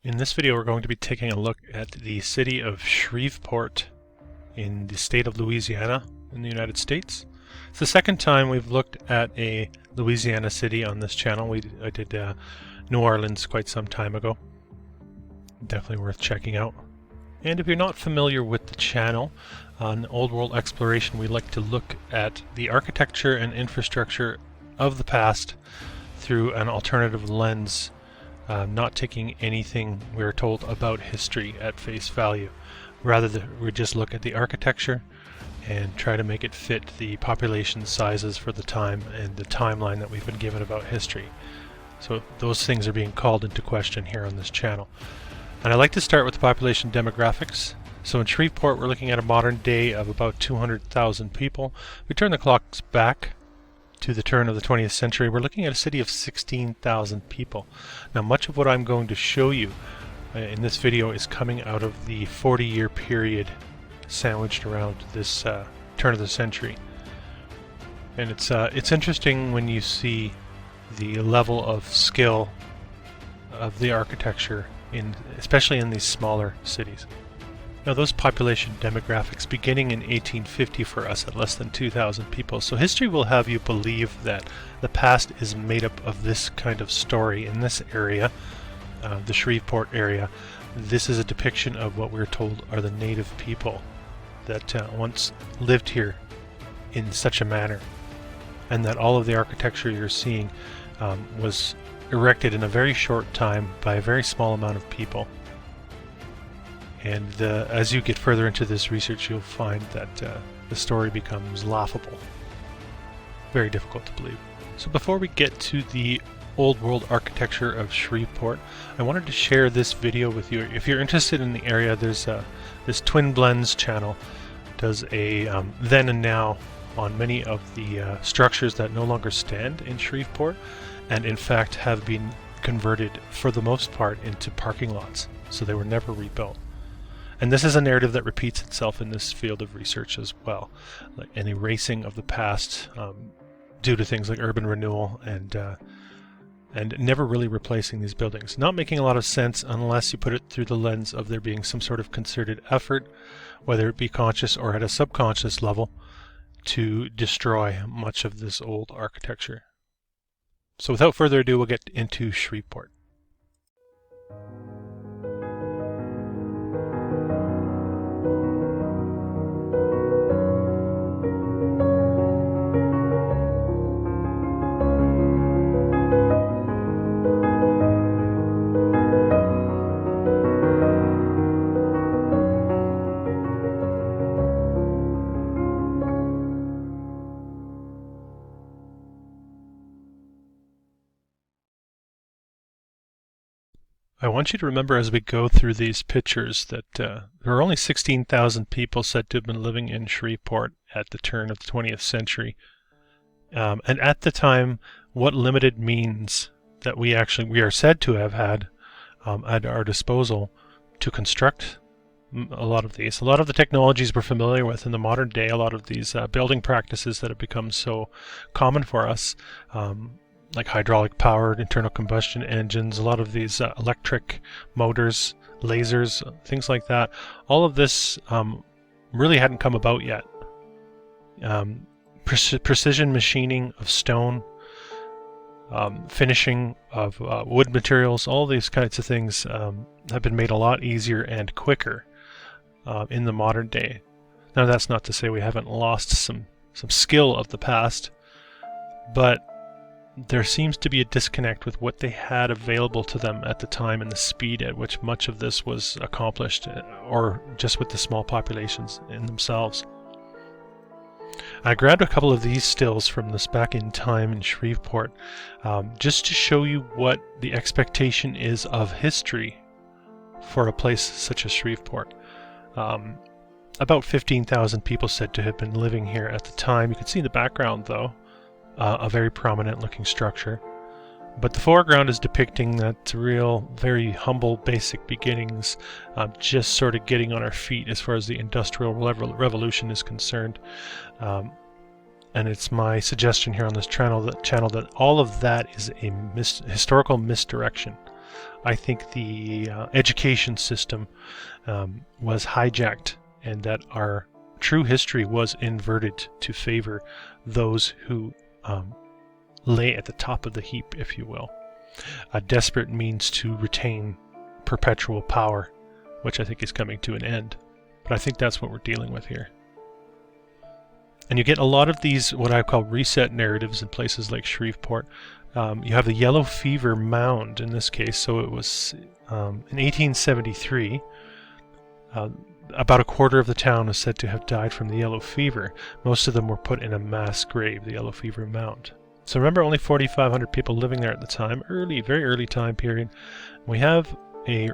In this video, we're going to be taking a look at the city of Shreveport in the state of Louisiana in the United States. It's the second time we've looked at a Louisiana city on this channel. I did New Orleans quite some time ago. Definitely worth checking out. And if you're not familiar with the channel, on Old World Exploration, we like to look at the architecture and infrastructure of the past through an alternative lens. Not taking anything we're told about history at face value. Rather, we just look at the architecture and try to make it fit the population sizes for the time and the timeline that we've been given about history. So those things are being called into question here on this channel. And I like to start with the population demographics. So in Shreveport, we're looking at a modern day of about 200,000 people. We turn the clocks back to the turn of the 20th century, we're looking at a city of 16,000 people. Now, much of what I'm going to show you in this video is coming out of the 40-year period sandwiched around this turn of the century. And it's interesting when you see the level of skill of the architecture, especially in these smaller cities. Now, those population demographics beginning in 1850 for us at less than 2,000 people. So history will have you believe that the past is made up of this kind of story in this area, the Shreveport area. This is a depiction of what we're told are the native people that once lived here in such a manner, and that all of the architecture you're seeing was erected in a very short time by a very small amount of people. And as you get further into this research, you'll find that the story becomes laughable. Very difficult to believe. So before we get to the old world architecture of Shreveport, I wanted to share this video with you. If you're interested in the area, there's this Twin Blends channel does a then and now on many of the structures that no longer stand in Shreveport, and in fact have been converted for the most part into parking lots. So they were never rebuilt. And this is a narrative that repeats itself in this field of research as well, like an erasing of the past due to things like urban renewal and never really replacing these buildings. Not making a lot of sense unless you put it through the lens of there being some sort of concerted effort, whether it be conscious or at a subconscious level, to destroy much of this old architecture. So without further ado, we'll get into Shreveport. I want you to remember as we go through these pictures that there are only 16,000 people said to have been living in Shreveport at the turn of the 20th century. And at the time, what limited means that we are said to have had at our disposal to construct a lot of these. A lot of the technologies we're familiar with in the modern day, a lot of these building practices that have become so common for us, like hydraulic powered internal combustion engines, a lot of these electric motors, lasers, things like that. All of this really hadn't come about yet. Precision machining of stone, finishing of wood materials, all these kinds of things have been made a lot easier and quicker in the modern day. Now, that's not to say we haven't lost some skill of the past, but there seems to be a disconnect with what they had available to them at the time and the speed at which much of this was accomplished, or just with the small populations in themselves. I grabbed a couple of these stills from this back in time in Shreveport just to show you what the expectation is of history for a place such as Shreveport. About 15,000 people said to have been living here at the time. You can see in the background, though, a very prominent looking structure, but the foreground is depicting that real, very humble, basic beginnings, just sort of getting on our feet as far as the Industrial Revolution is concerned. And it's my suggestion here on this channel that all of that is a historical misdirection. I think the education system was hijacked, and that our true history was inverted to favor those who lay at the top of the heap, if you will. A desperate means to retain perpetual power, which I think is coming to an end. But I think that's what we're dealing with here. And you get a lot of these, what I call reset narratives in places like Shreveport. You have the yellow fever mound in this case. So it was in 1873, about a quarter of the town was said to have died from the yellow fever. Most of them were put in a mass grave, the yellow fever mound. So remember, only 4,500 people living there at the time, very early time period. We have a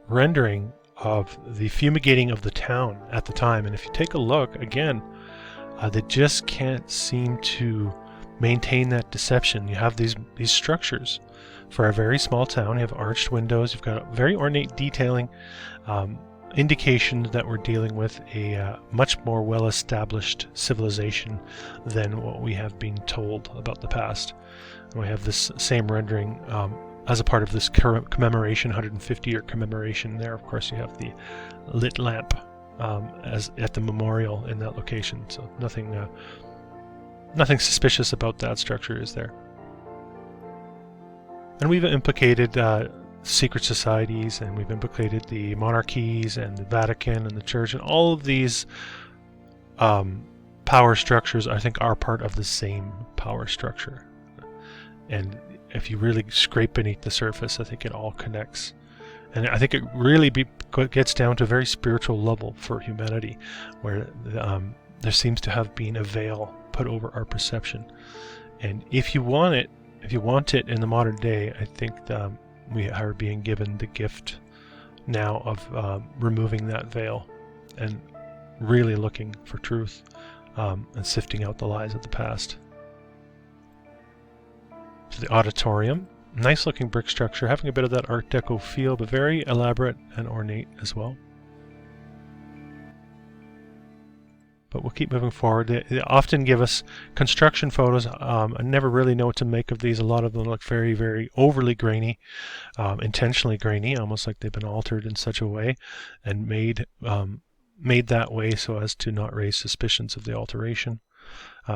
rendering of the fumigating of the town at the time. And if you take a look, again, they just can't seem to maintain that deception. You have these structures. For a very small town, you have arched windows, you've got very ornate detailing, indication that we're dealing with a much more well-established civilization than what we have been told about the past. And we have this same rendering as a part of this commemoration, 150-year commemoration. There, of course, you have the lit lamp as at the memorial in that location. So nothing suspicious about that structure is there. And we've implicated secret societies, and we've implicated the monarchies and the Vatican and the Church, and all of these power structures, I think, are part of the same power structure. And if you really scrape beneath the surface, I think it all connects. And I think it really gets down to a very spiritual level for humanity, where there seems to have been a veil put over our perception. And if you want it in the modern day, I think we are being given the gift now of removing that veil and really looking for truth and sifting out the lies of the past. So the auditorium, nice looking brick structure, having a bit of that Art Deco feel, but very elaborate and ornate as well. But we'll keep moving forward. They often give us construction photos. I never really know what to make of these. A lot of them look very, very overly grainy, intentionally grainy, almost like they've been altered in such a way and made that way so as to not raise suspicions of the alteration.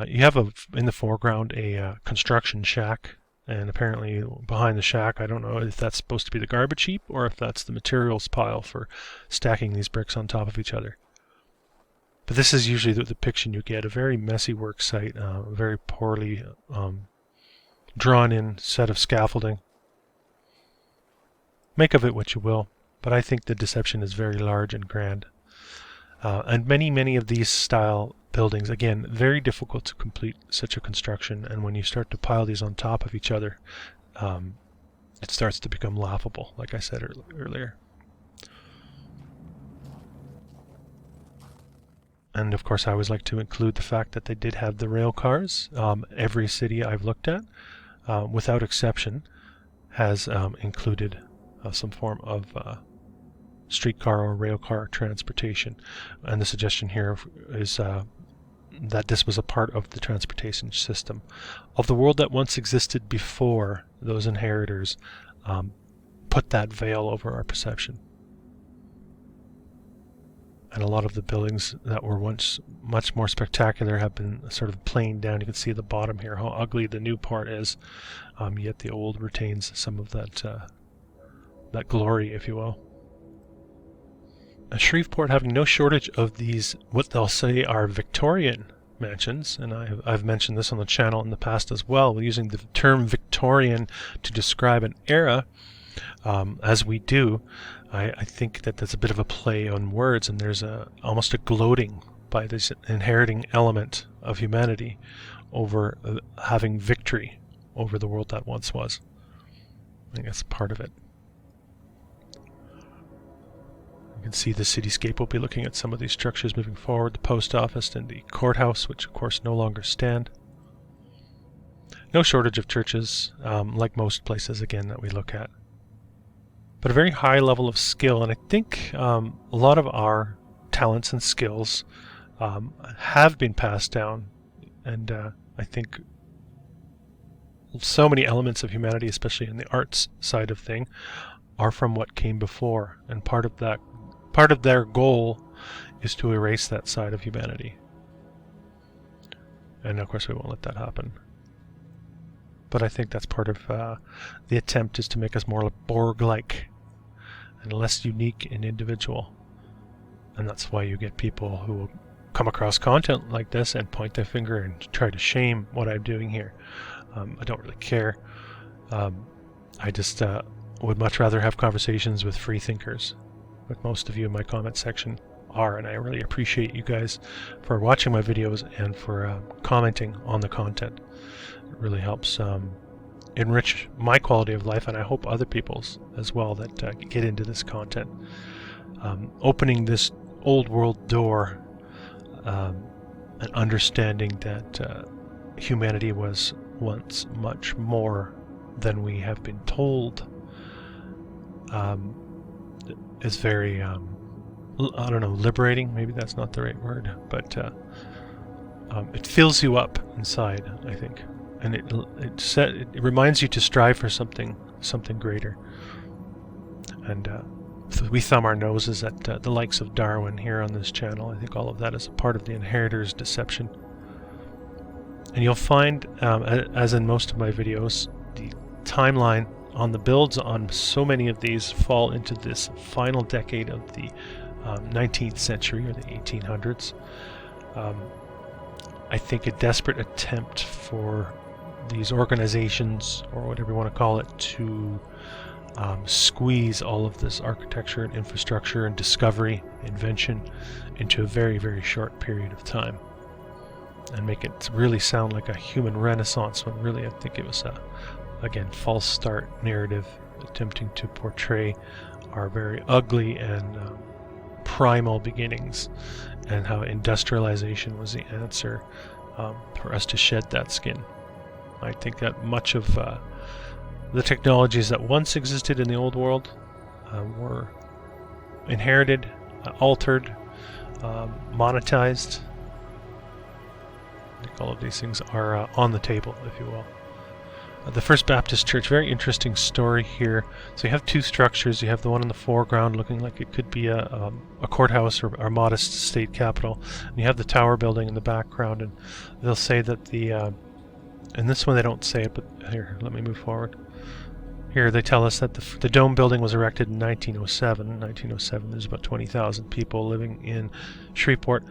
You have in the foreground a construction shack, and apparently behind the shack, I don't know if that's supposed to be the garbage heap or if that's the materials pile for stacking these bricks on top of each other. But this is usually the depiction you get, a very messy work site, a very poorly drawn-in set of scaffolding. Make of it what you will, but I think the deception is very large and grand. And many of these style buildings, again, very difficult to complete such a construction, and when you start to pile these on top of each other, it starts to become laughable, like I said earlier. And of course, I always like to include the fact that they did have the rail cars. Every city I've looked at, without exception, has included some form of streetcar or rail car transportation. And the suggestion here is that this was a part of the transportation system of the world that once existed before those inheritors put that veil over our perception. And a lot of the buildings that were once much more spectacular have been sort of planed down. You can see the bottom here, how ugly the new part is, yet the old retains some of that glory, if you will. Shreveport having no shortage of these, what they'll say are Victorian mansions, and I've mentioned this on the channel in the past as well, using the term Victorian to describe an era, as we do. I think that that's a bit of a play on words, and there's almost a gloating by this inheriting element of humanity over having victory over the world that once was. I think that's part of it. You can see the cityscape. We'll be looking at some of these structures moving forward. The post office and the courthouse, which of course no longer stand. No shortage of churches, like most places, again, that we look at. But a very high level of skill, and I think a lot of our talents and skills have been passed down, and I think so many elements of humanity, especially in the arts side of thing, are from what came before, and part of their goal is to erase that side of humanity. And of course we won't let that happen. But I think that's part of the attempt, is to make us more Borg-like and less unique and individual. And that's why you get people who will come across content like this and point their finger and try to shame what I'm doing here. I don't really care. I just would much rather have conversations with free thinkers, like most of you in my comment section are, and I really appreciate you guys for watching my videos and for commenting on the content. It really helps enrich my quality of life, and I hope other people's as well that get into this content. Opening this old world door and understanding that humanity was once much more than we have been told is very, I don't know, liberating. Maybe that's not the right word, but it fills you up inside, I think, and it reminds you to strive for something greater. And we thumb our noses at the likes of Darwin here on this channel. I think all of that is a part of the inheritor's deception. And you'll find, as in most of my videos, the timeline on the builds on so many of these fall into this final decade of the 19th century, or the 1800s. I think a desperate attempt for these organizations, or whatever you want to call it, to squeeze all of this architecture and infrastructure and discovery, invention, into a very, very short period of time, and make it really sound like a human renaissance, when really I think it was a, again, false start narrative attempting to portray our very ugly and primal beginnings, and how industrialization was the answer for us to shed that skin. I think that much of the technologies that once existed in the old world were inherited, altered, monetized. I think all of these things are on the table, if you will. The First Baptist Church, very interesting story here. So you have two structures. You have the one in the foreground looking like it could be a courthouse or a modest state capitol. And you have the tower building in the background, and they'll say that the, and this one they don't say it, but here, let me move forward. Here they tell us that the dome building was erected in 1907. In 1907, there's about 20,000 people living in Shreveport.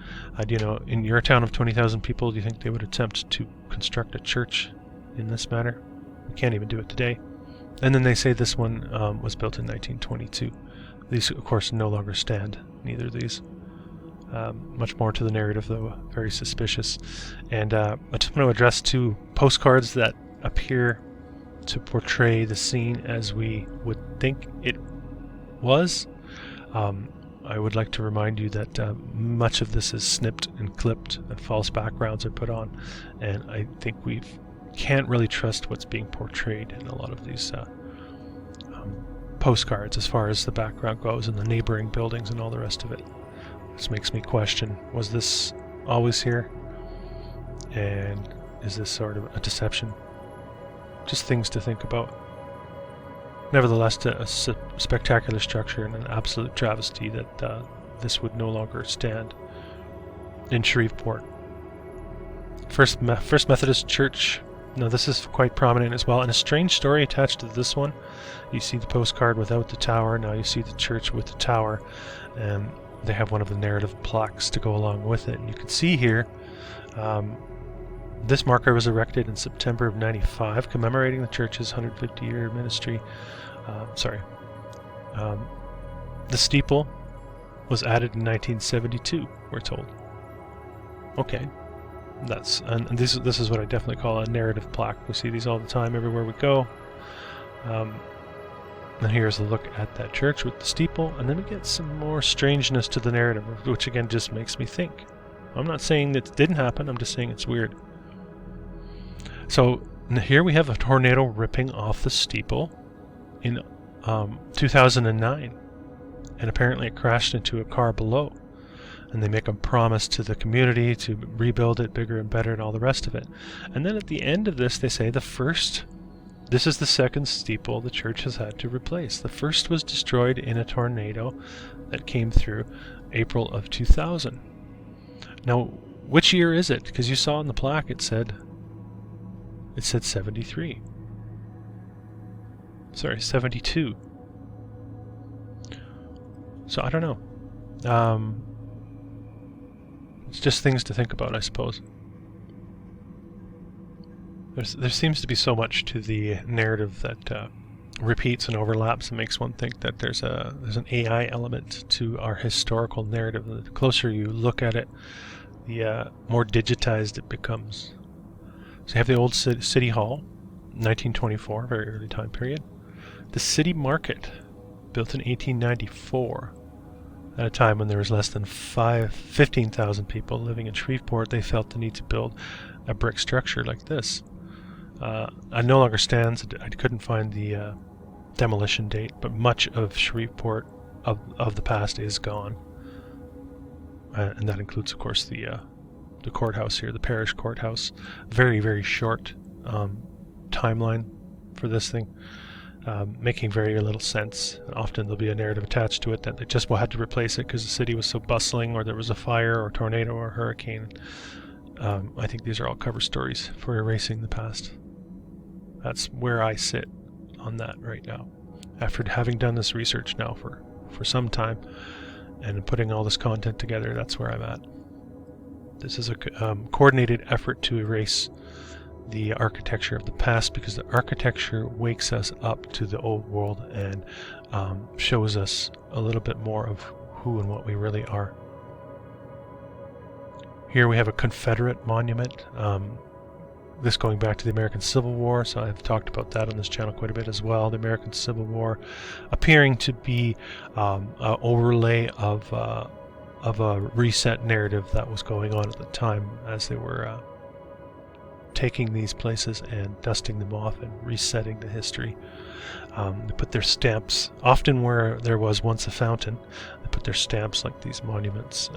Do you know, in your town of 20,000 people, do you think they would attempt to construct a church in this manner? We can't even do it today. And then they say this one was built in 1922. These, of course, no longer stand, neither of these. Much more to the narrative, though, very suspicious. And I just want to address two postcards that appear to portray the scene as we would think it was. I would like to remind you that much of this is snipped and clipped, and false backgrounds are put on, and I think we can't really trust what's being portrayed in a lot of these postcards as far as the background goes, and the neighboring buildings and all the rest of it. This makes me question, was this always here? And is this sort of a deception? Just things to think about. Nevertheless, a spectacular structure and an absolute travesty that this would no longer stand in Shreveport. First Methodist Church. Now this is quite prominent as well, and a strange story attached to this one. You see the postcard without the tower, now you see the church with the tower, and they have one of the narrative plaques to go along with it. And you can see here, this marker was erected in September of '95, commemorating the church's 150-year ministry. The steeple was added in 1972, we're told. Okay. And this is what I definitely call a narrative plaque. We see these all the time everywhere we go. And here's a look at that church with the steeple, and then we get some more strangeness to the narrative, which again just makes me think. I'm not saying that it didn't happen, I'm just saying it's weird. So here we have a tornado ripping off the steeple in 2009, and apparently it crashed into a car below. and they make a promise to the community to rebuild it bigger and better and all the rest of it. And then at the end of this, they say this is the second steeple the church has had to replace. The first was destroyed in a tornado that came through April of 2000. Now, which year is it? Because you saw on the plaque it said 73. Sorry, 72. So I don't know. It's just things to think about, I suppose. There seems to be so much to the narrative that repeats and overlaps and makes one think that there's an AI element to our historical narrative. The closer you look at it, the more digitized it becomes. So you have the old City Hall, 1924, very early time period. The City Market, built in 1894. At a time when there was less than 15,000 people living in Shreveport, they felt the need to build a brick structure like this. It no longer stands. I couldn't find the demolition date, but much of Shreveport of the past is gone. And that includes, of course, the courthouse here, the parish courthouse. Very, very short timeline for this thing, making very little sense. Often there'll be a narrative attached to it that they just had to replace it because the city was so bustling, or there was a fire or tornado or hurricane. I think these are all cover stories for erasing the past. That's where I sit on that right now. After having done this research now for some time and putting all this content together, that's where I'm at. This is a coordinated effort to erase the architecture of the past, because the architecture wakes us up to the old world and shows us a little bit more of who and what we really are. Here we have a Confederate monument, this going back to the American Civil War, so I've talked about that on this channel quite a bit as well. The American Civil War appearing to be an overlay of a reset narrative that was going on at the time as they were taking these places and dusting them off and resetting the history. They put their stamps, often where there was once a fountain, they put their stamps like these monuments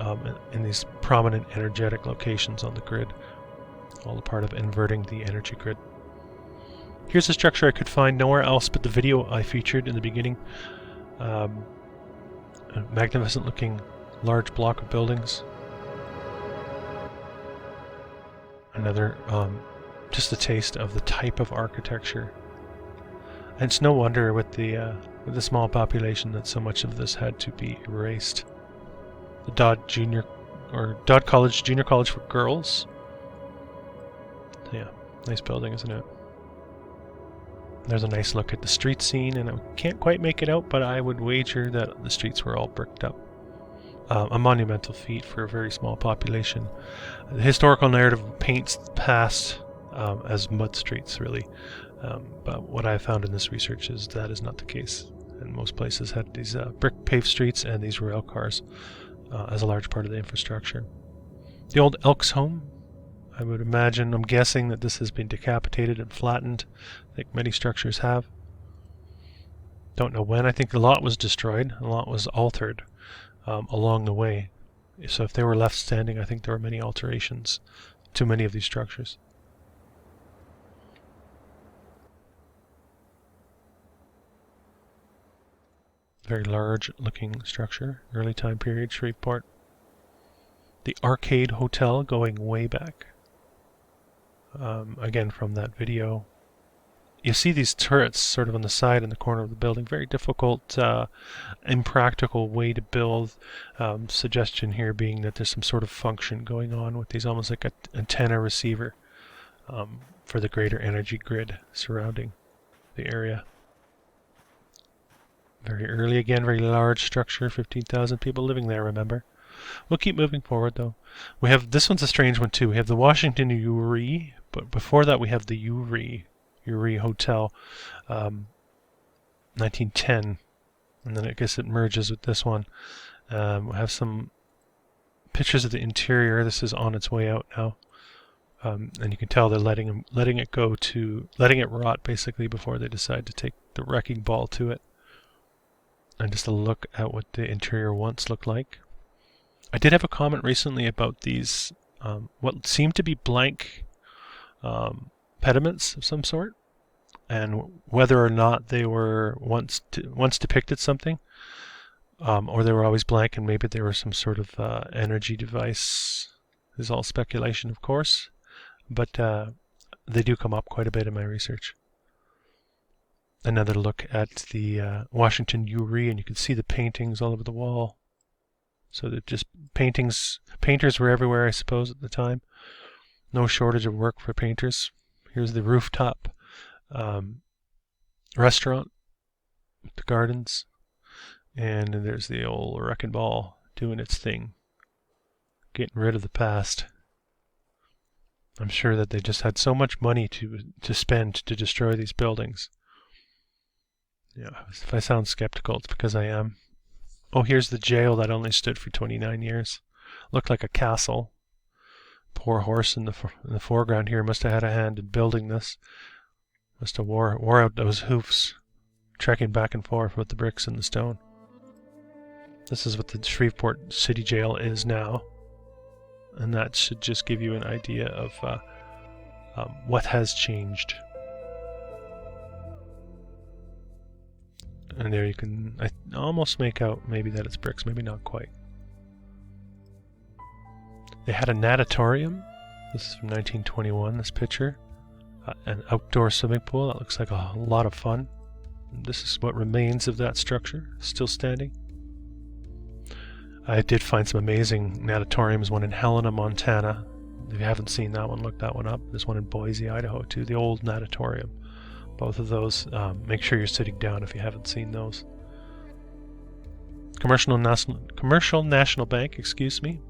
in these prominent energetic locations on the grid, all a part of inverting the energy grid. Here's a structure I could find nowhere else but the video I featured in the beginning. A magnificent looking large block of buildings. Another, just a taste of the type of architecture. And it's no wonder with the small population that so much of this had to be erased. The Dodd College, Junior College for Girls. Yeah, nice building, isn't it? There's a nice look at the street scene, and I can't quite make it out, but I would wager that the streets were all bricked up. A monumental feat for a very small population. The historical narrative paints the past as mud streets, really. But what I found in this research is that is not the case. And most places had these brick paved streets and these rail cars as a large part of the infrastructure. The old Elks home, I would imagine, I'm guessing that this has been decapitated and flattened, like many structures have. Don't know when. I think the lot was destroyed, a lot was altered along the way. So if they were left standing, I think there were many alterations to many of these structures. Very large looking structure, early time period, Shreveport. The Arcade Hotel going way back. Again, from that video. You see these turrets sort of on the side in the corner of the building. Very difficult, impractical way to build. Suggestion here being that there's some sort of function going on with these, almost like an antenna receiver for the greater energy grid surrounding the area. Very early again, very large structure, 15,000 people living there, remember. We'll keep moving forward though. We have, this one's a strange one too. We have the Washington Uri, but before that we have the Uri Hotel, 1910, and then I guess it merges with this one. We have some pictures of the interior. This is on its way out now, and you can tell they're letting it rot basically before they decide to take the wrecking ball to it. And just a look at what the interior once looked like. I did have a comment recently about these, what seemed to be blank pediments of some sort, and whether or not they were once depicted something, or they were always blank, and maybe they were some sort of energy device. This is all speculation, of course, but they do come up quite a bit in my research. Another look at the Washington U.R.E., and you can see the paintings all over the wall. So they're just paintings. Painters were everywhere, I suppose, at the time. No shortage of work for painters. Here's the rooftop restaurant with the gardens. And then there's the old wrecking ball doing its thing, getting rid of the past. I'm sure that they just had so much money to spend to destroy these buildings. Yeah, if I sound skeptical, it's because I am. Oh, here's the jail that only stood for 29 years. Looked like a castle. Poor horse in the foreground here must have had a hand in building this. Must have wore out those hoofs, trekking back and forth with the bricks and the stone. This is what the Shreveport City Jail is now. And that should just give you an idea of what has changed. And there you can almost make out maybe that it's bricks, maybe not quite. They had a natatorium. This is from 1921, this picture. An outdoor swimming pool. That looks like a lot of fun. And this is what remains of that structure, still standing. I did find some amazing natatoriums, one in Helena, Montana. If you haven't seen that one, look that one up. There's one in Boise, Idaho, too, the old natatorium. Both of those, make sure you're sitting down if you haven't seen those. Commercial National Bank, excuse me,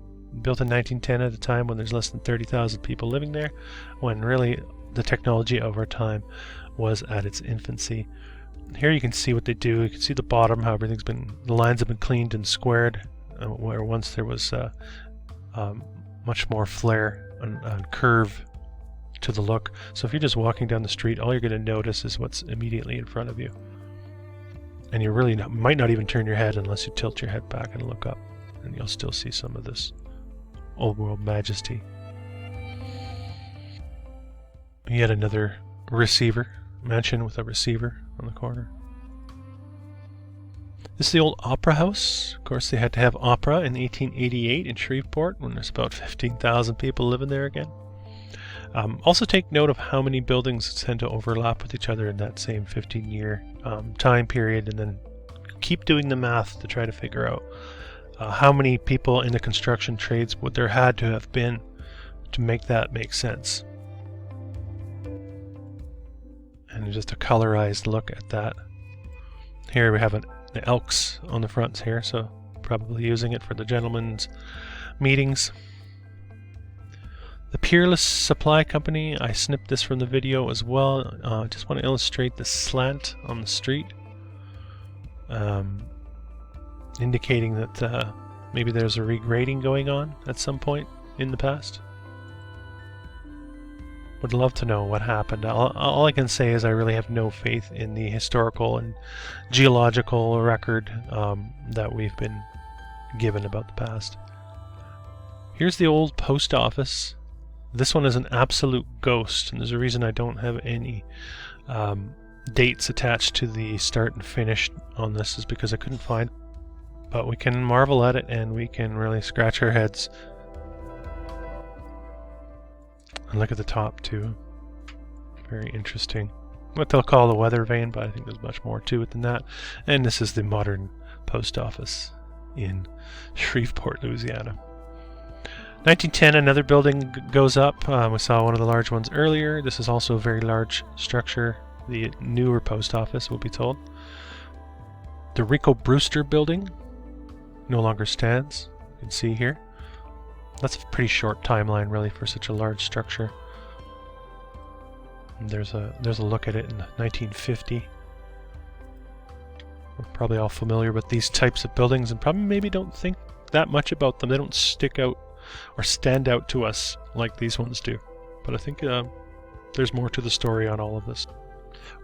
built in 1910 at a time when there's less than 30,000 people living there, when really the technology of our time was at its infancy. Here you can see what they do. You can see the bottom, how the lines have been cleaned and squared, where once there was much more flair and curve to the look. So if you're just walking down the street, all you're going to notice is what's immediately in front of you. And you really might not even turn your head unless you tilt your head back and look up, and you'll still see some of this old world majesty. Yet another mansion with a receiver on the corner. This is the old opera house. Of course, they had to have opera in 1888 in Shreveport when there's about 15,000 people living there again. Also take note of how many buildings tend to overlap with each other in that same 15-year time period, and then keep doing the math to try to figure out how many people in the construction trades would there had to have been to make that make sense. And just a colorized look at that. Here we have the Elks on the fronts here, so probably using it for the gentlemen's meetings. The Peerless Supply Company, I snipped this from the video as well. I just want to illustrate the slant on the street, indicating that maybe there's a regrading going on at some point in the past. Would love to know what happened. All I can say is I really have no faith in the historical and geological record that we've been given about the past. Here's the old post office. This one is an absolute ghost, and there's a reason I don't have any dates attached to the start and finish on this, is because I couldn't find. But we can marvel at it, and we can really scratch our heads. And look at the top too. Very interesting. What they'll call the weather vane, but I think there's much more to it than that. And this is the modern post office in Shreveport, Louisiana. 1910, another building goes up. We saw one of the large ones earlier. This is also a very large structure. The newer post office, we'll be told. The Rico Brewster building no longer stands. You can see here. That's a pretty short timeline, really, for such a large structure. And there's a look at it in 1950. We're probably all familiar with these types of buildings, and probably maybe don't think that much about them. They don't stick out or stand out to us like these ones do. But I think there's more to the story on all of this.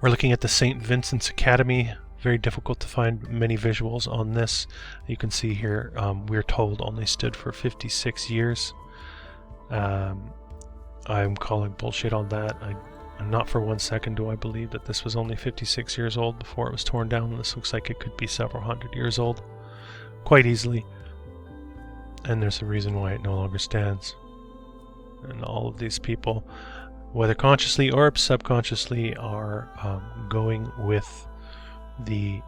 We're looking at the St. Vincent's Academy very difficult to find many visuals on this. You can see here, we're told only stood for 56 years. I'm calling bullshit on that. Not for 1 second do I believe that this was only 56 years old before it was torn down. This looks like it could be several hundred years old, quite easily. And there's a reason why it no longer stands. And all of these people, whether consciously or subconsciously, are going with the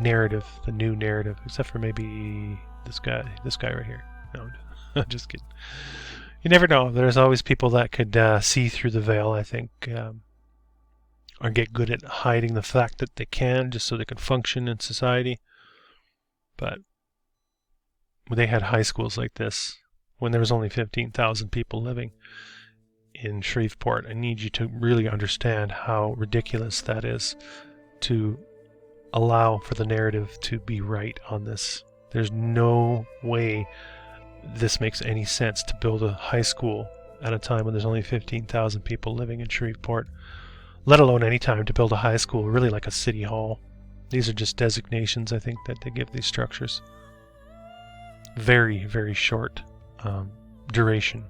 narrative, the new narrative, except for maybe this guy right here. No, I'm just kidding. You never know. There's always people that could see through the veil, I think, or get good at hiding the fact that they can, just so they can function in society. But when they had high schools like this, when there was only 15,000 people living in Shreveport, I need you to really understand how ridiculous that is to allow for the narrative to be right on this. There's no way this makes any sense to build a high school at a time when there's only 15,000 people living in Shreveport, let alone any time to build a high school, really like a city hall. These are just designations, I think, that they give these structures. Very, very short duration.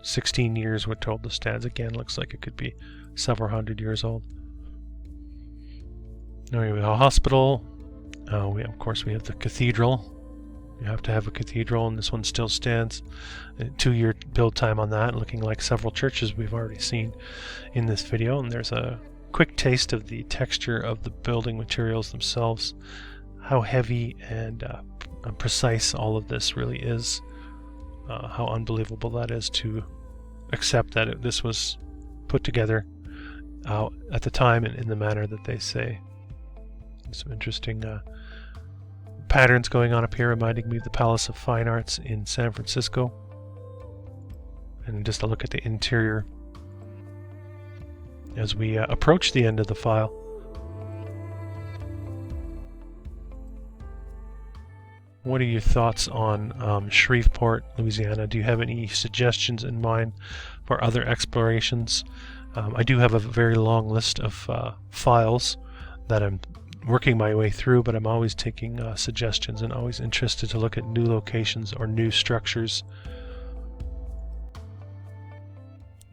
16 years, we're told the stands. Again, looks like it could be several hundred years old. Now we have a hospital. Of course, we have the cathedral. You have to have a cathedral, and this one still stands. A 2-year build time on that, looking like several churches we've already seen in this video. And there's a quick taste of the texture of the building materials themselves, how heavy and precise all of this really is, how unbelievable that is to accept that this was put together at the time and in the manner that they say. Some interesting patterns going on up here, reminding me of the Palace of Fine Arts in San Francisco. And just a look at the interior as we approach the end of the file. What are your thoughts on Shreveport, Louisiana? Do you have any suggestions in mind for other explorations? I do have a very long list of files that I'm working my way through, but I'm always taking suggestions and always interested to look at new locations or new structures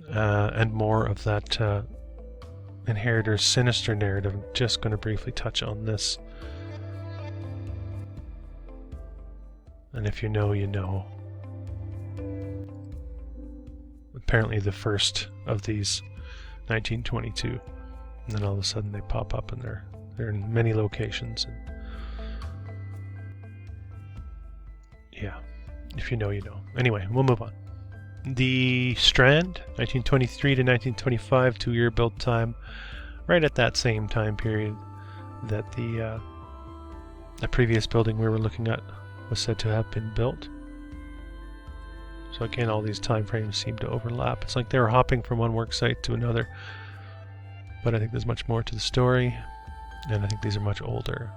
and more of that inheritor's sinister narrative. I'm just going to briefly touch on this. And if you know, you know. Apparently the first of these, 1922, and then all of a sudden they pop up and they're in many locations. And yeah, if you know, you know. Anyway, we'll move on. The Strand, 1923 to 1925, 2-year build time, right at that same time period that the previous building we were looking at was said to have been built. So again, all these time frames seem to overlap. It's like they were hopping from one work site to another. But I think there's much more to the story, and I think these are much older.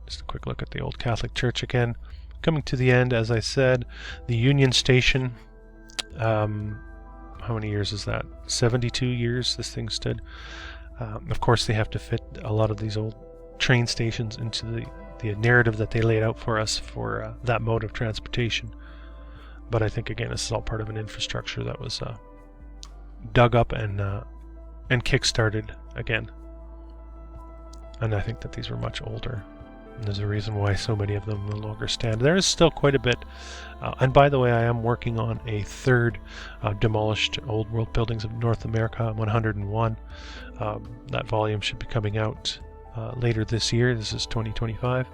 Just a quick look at the old Catholic Church again. Coming to the end, as I said, the Union Station. How many years is that? 72 years this thing stood. Of course, they have to fit a lot of these old train stations into the narrative that they laid out for us for that mode of transportation. But I think, again, this is all part of an infrastructure that was dug up and kick-started again. And I think that these were much older. And there's a reason why so many of them no longer stand. There is still quite a bit. And by the way, I am working on a third demolished old world buildings of North America, 101. That volume should be coming out later this year. This is 2025.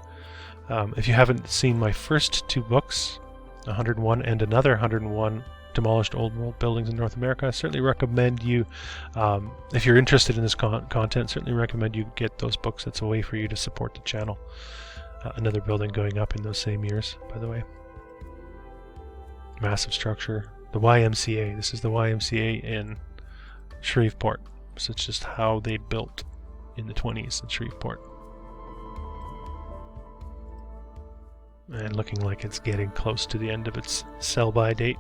If you haven't seen my first 2 books, 101 and another 101 demolished old world buildings in North America, I certainly recommend you, if you're interested in this content, certainly recommend you get those books. It's a way for you to support the channel. Another building going up in those same years, by the way. Massive structure. The YMCA. This is the YMCA in Shreveport. So it's just how they built in the 20s in Shreveport. And looking like it's getting close to the end of its sell-by date.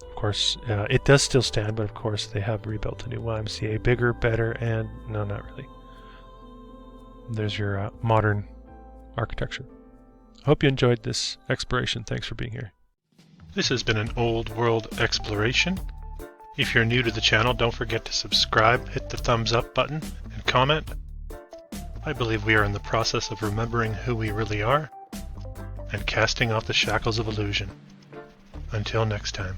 Of course, it does still stand, but of course they have rebuilt a new YMCA, bigger, better, and no, not really. There's your modern architecture. I hope you enjoyed this exploration. Thanks for being here. This has been an old world exploration. If you're new to the channel, don't forget to subscribe, hit the thumbs up button, and comment. I believe we are in the process of remembering who we really are and casting off the shackles of illusion. Until next time.